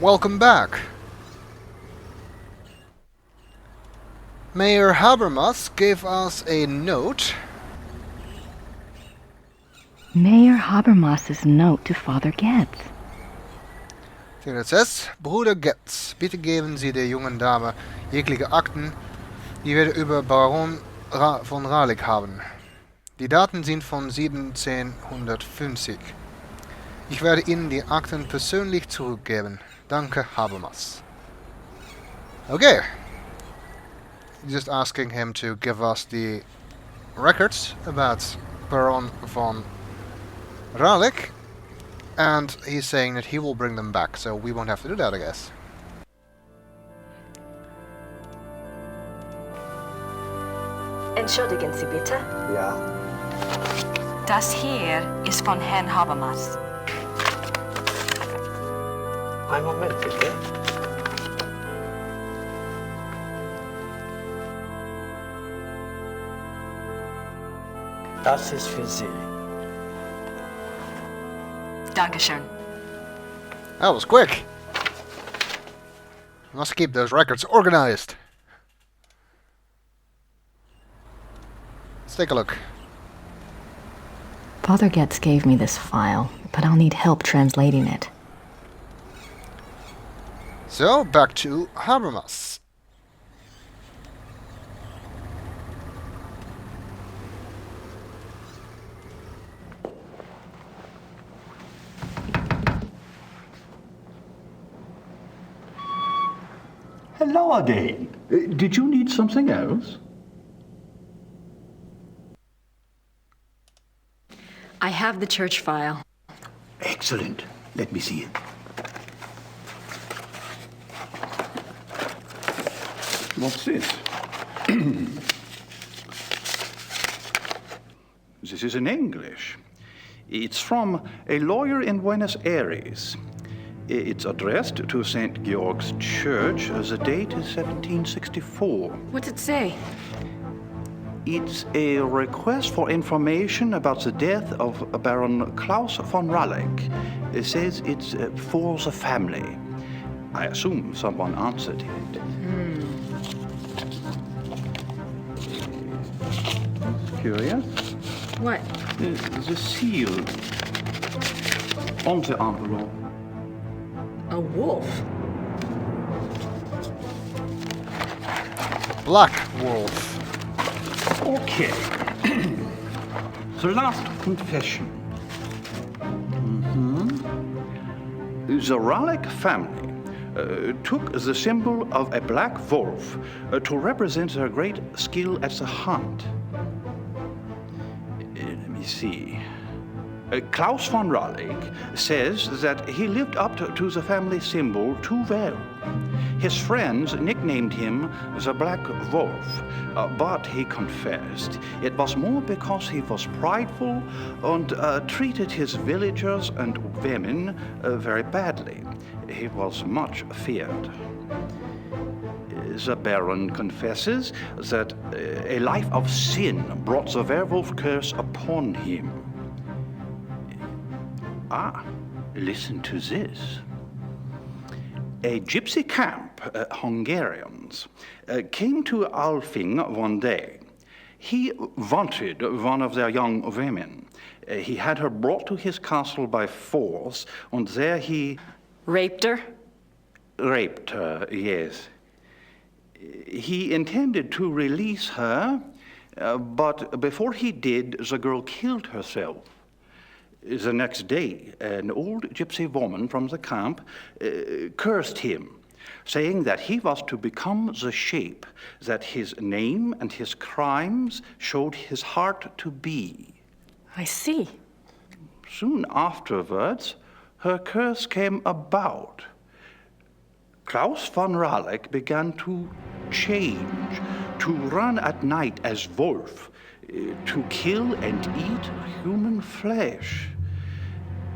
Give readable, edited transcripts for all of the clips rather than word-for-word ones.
Welcome back. Mayor Habermas gave us a note. Mayor Habermas's note to Father Getz. It says, Bruder Getz, bitte geben Sie der jungen Dame jegliche Akten, die wir über Baron von Ralik haben. Die Daten sind von 1750. Ich werde Ihnen die Akten persönlich zurückgeben. Danke, Habermas. Okay. Just asking him to give us the records about Baron von Ralik, and he's saying that he will bring them back, so we won't have to do that, I guess. Entschuldigen Sie bitte. Ja. Das hier ist von Herrn Habermas. Einen Moment bitte. Das ist für Sie. Dankeschön. That was quick. Must keep those records organized. Let's take a look. Father Getz gave me this file, but I'll need help translating it. So, back to Habermas. Hello again. Did you need something else? I have the church file. Excellent. Let me see it. What's this? This is in English. It's from a lawyer in Buenos Aires. It's addressed to St. Georg's Church. The date is 1764. What's it say? It's a request for information about the death of Baron Klaus von Ralik. It says it's for the family. I assume someone answered it. Curious? What? The seal on the envelope. A wolf? Black Wolf. Okay. The last confession. The Ralik family took the symbol of a black wolf to represent their great skill at the hunt. Let me see. Klaus von Ralik says that he lived up to the family symbol too well. His friends nicknamed him the Black Wolf, but he confessed it was more because he was prideful and treated his villagers and women very badly. He was much feared. The Baron confesses that a life of sin brought the werewolf curse upon him. Listen to this. A gypsy camp, Hungarians, came to Alfing one day. He wanted one of their young women. He had her brought to his castle by force, and there he... Raped her? Raped her, yes. He intended to release her, but before he did, the girl killed herself. The next day, an old gypsy woman from the camp cursed him, saying that he was to become the shape that his name and his crimes showed his heart to be. I see. Soon afterwards, her curse came about. Klaus von Ralik began to change, to run at night as wolf, to kill and eat human flesh.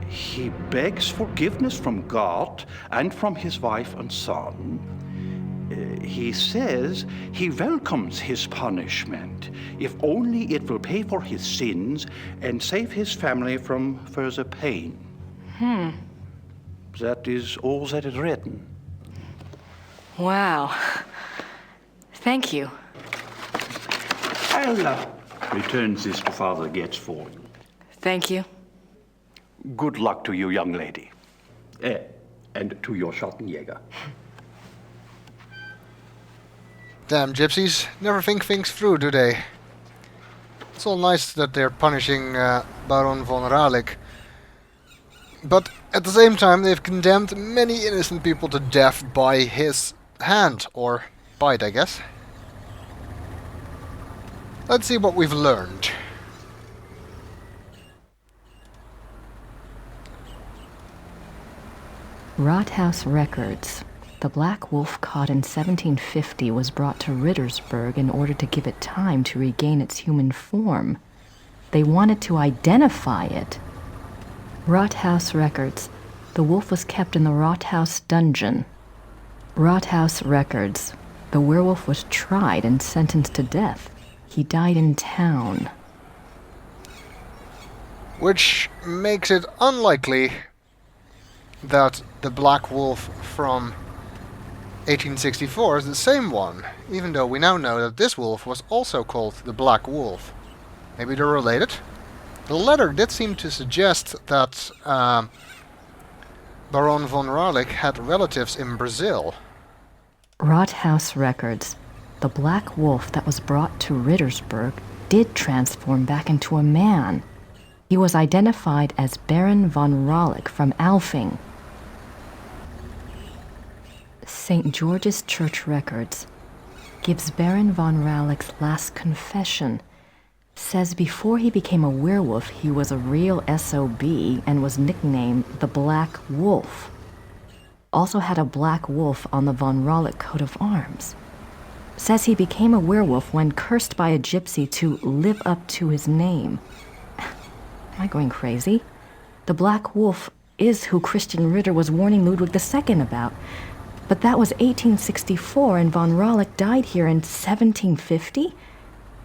He begs forgiveness from God and from his wife and son. He says he welcomes his punishment, if only it will pay for his sins and save his family from further pain. That is all that is written. Wow. Thank you. I'll return this to Father Getz for you. Thank you. Good luck to you, young lady. And to your Schattenjäger. Damn gypsies, never think things through, do they? It's all nice that they're punishing Baron von Ralik, but at the same time they've condemned many innocent people to death by his hand, or bite, I guess. Let's see what we've learned. Rathaus records. The Black Wolf caught in 1750 was brought to Rittersberg in order to give it time to regain its human form. They wanted to identify it. Rathaus records. The wolf was kept in the Rathaus dungeon. Rathaus records. The werewolf was tried and sentenced to death. He died in town. Which makes it unlikely that the Black Wolf from 1864 is the same one, even though we now know that this wolf was also called the Black Wolf. Maybe they're related? The letter did seem to suggest that Baron von Ralik had relatives in Brazil. Rathaus records. The Black Wolf that was brought to Rittersberg did transform back into a man. He was identified as Baron von Ralik from Alfing. St. George's Church records gives Baron von Ralik's last confession. Says before he became a werewolf, he was a real SOB and was nicknamed the Black Wolf. Also had a black wolf on the von Ralik coat of arms. Says he became a werewolf when cursed by a gypsy to live up to his name. Am I going crazy? The Black Wolf is who Christian Ritter was warning Ludwig II about. But that was 1864 and von Ralik died here in 1750?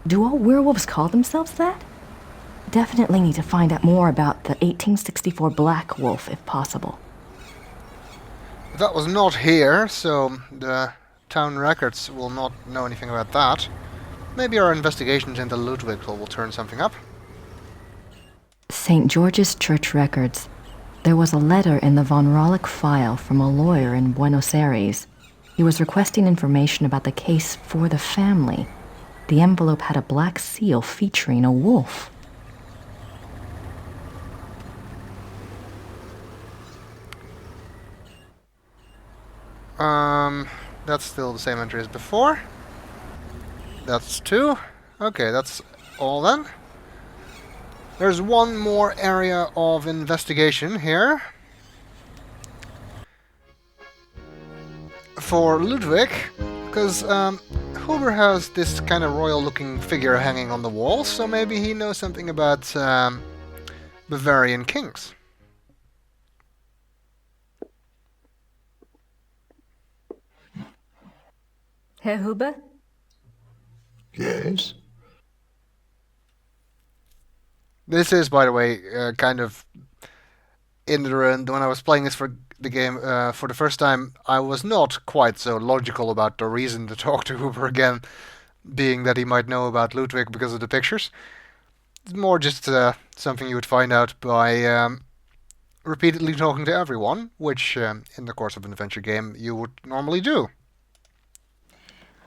Do all werewolves call themselves that? Definitely need to find out more about the 1864 Black Wolf if possible. That was not here, so the town records will not know anything about that. Maybe our investigations into Ludwig will turn something up. St. George's Church records. There was a letter in the von Ralik file from a lawyer in Buenos Aires. He was requesting information about the case for the family. The envelope had a black seal featuring a wolf. That's still the same entry as before. That's 2. Okay, that's all then. There's one more area of investigation here. For Ludwig, because Huber has this kind of royal-looking figure hanging on the wall, so maybe he knows something about Bavarian kings. Herr Huber? Yes? This is, by the way, kind of ignorant. When I was playing this for the game for the first time, I was not quite so logical about the reason to talk to Huber again, being that he might know about Ludwig because of the pictures. It's more just something you would find out by repeatedly talking to everyone, which in the course of an adventure game you would normally do.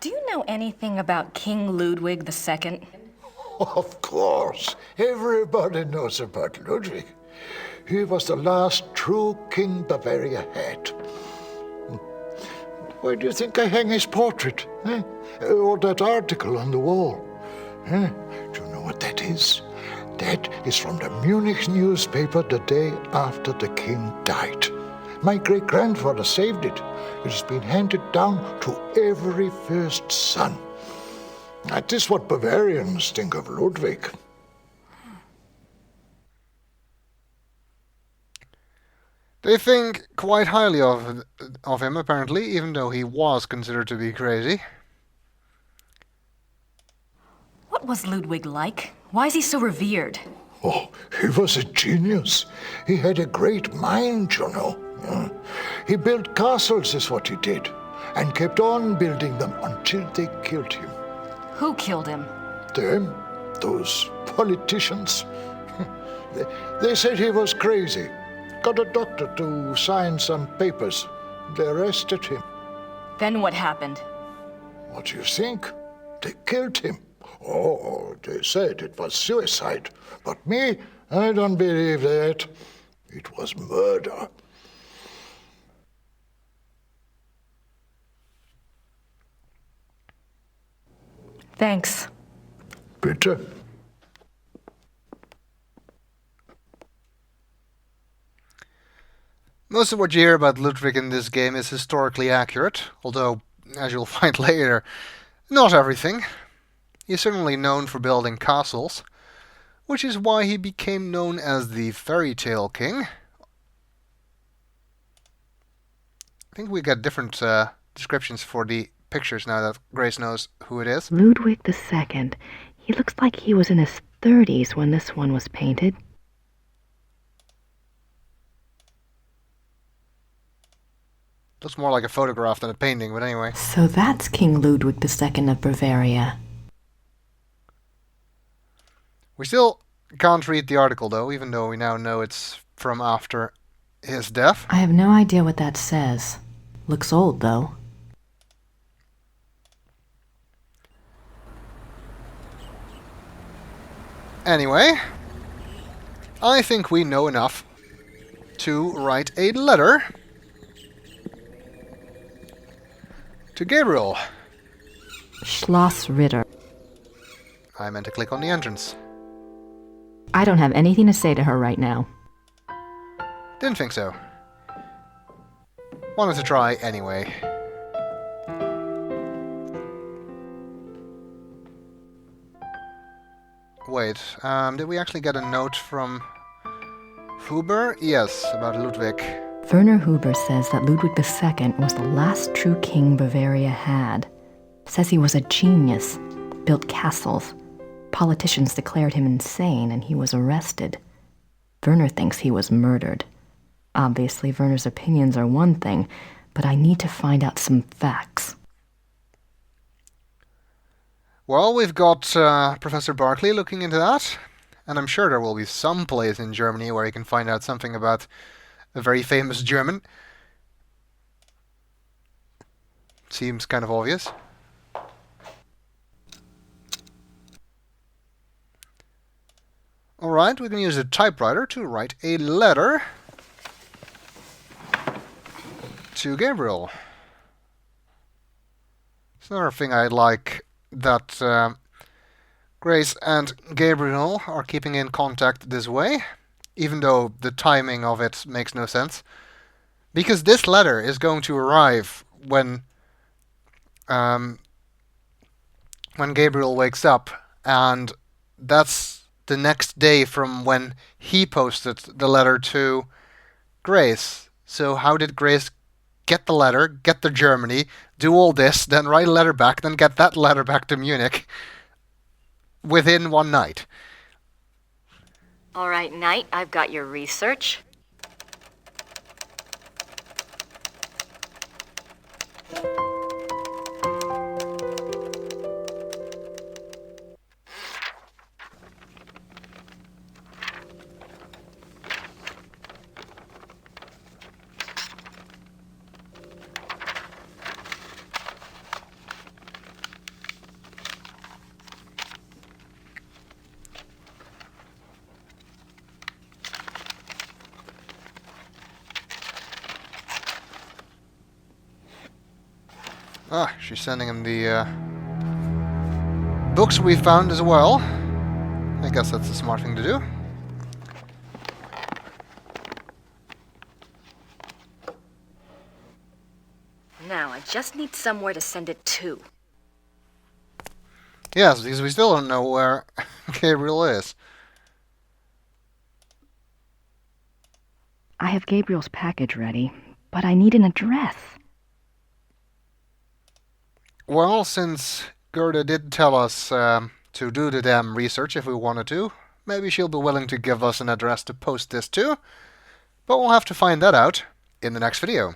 Do you know anything about King Ludwig II? Of course. Everybody knows about Ludwig. He was the last true king Bavaria had. Why do you think I hang his portrait? Eh? Or that article on the wall? Eh? Do you know what that is? That is from the Munich newspaper the day after the king died. My great-grandfather saved it. It has been handed down to every first son. That is what Bavarians think of Ludwig. They think quite highly of him, apparently, even though he was considered to be crazy. What was Ludwig like? Why is he so revered? Oh, he was a genius. He had a great mind, you know. He built castles, is what he did, and kept on building them until they killed him. Who killed him? Them, those politicians. They said he was crazy. Got a doctor to sign some papers. They arrested him. Then what happened? What do you think? They killed him. Oh, they said it was suicide. But me, I don't believe that. It was murder. Thanks. Bitte. Most of what you hear about Ludwig in this game is historically accurate, although, as you'll find later, not everything. He's certainly known for building castles, which is why he became known as the Fairy Tale King. I think we get different descriptions for the pictures now that Grace knows who it is. Ludwig II. He looks like he was in his 30s when this one was painted. Looks more like a photograph than a painting, but anyway. So that's King Ludwig II of Bavaria. We still can't read the article, though, even though we now know it's from after his death. I have no idea what that says. Looks old, though. Anyway, I think we know enough to write a letter to Gabriel. Schloss Ritter. I meant to click on the entrance. I don't have anything to say to her right now. Didn't think so. Wanted to try anyway. Wait, did we actually get a note from Huber? Yes, about Ludwig. Werner Huber says that Ludwig II was the last true king Bavaria had. Says he was a genius, built castles. Politicians declared him insane and he was arrested. Werner thinks he was murdered. Obviously, Werner's opinions are one thing, but I need to find out some facts. Well, we've got Professor Barclay looking into that, and I'm sure there will be some place in Germany where you can find out something about a very famous German. Seems kind of obvious. Alright, we can use a typewriter to write a letter to Gabriel. It's another thing I like, that Grace and Gabriel are keeping in contact this way, even though the timing of it makes no sense. Because this letter is going to arrive when Gabriel wakes up, and that's the next day from when he posted the letter to Grace. So how did Grace get the letter, get to Germany, do all this, then write a letter back, then get that letter back to Munich within one night? All right, Knight, I've got your research. Ah, she's sending him the books we found as well. I guess that's a smart thing to do. Now, I just need somewhere to send it to. Yes, because we still don't know where Gabriel is. I have Gabriel's package ready, but I need an address. Well, since Gerda did tell us to do the damn research if we wanted to, Maybe she'll be willing to give us an address to post this to. But we'll have to find that out in the next video.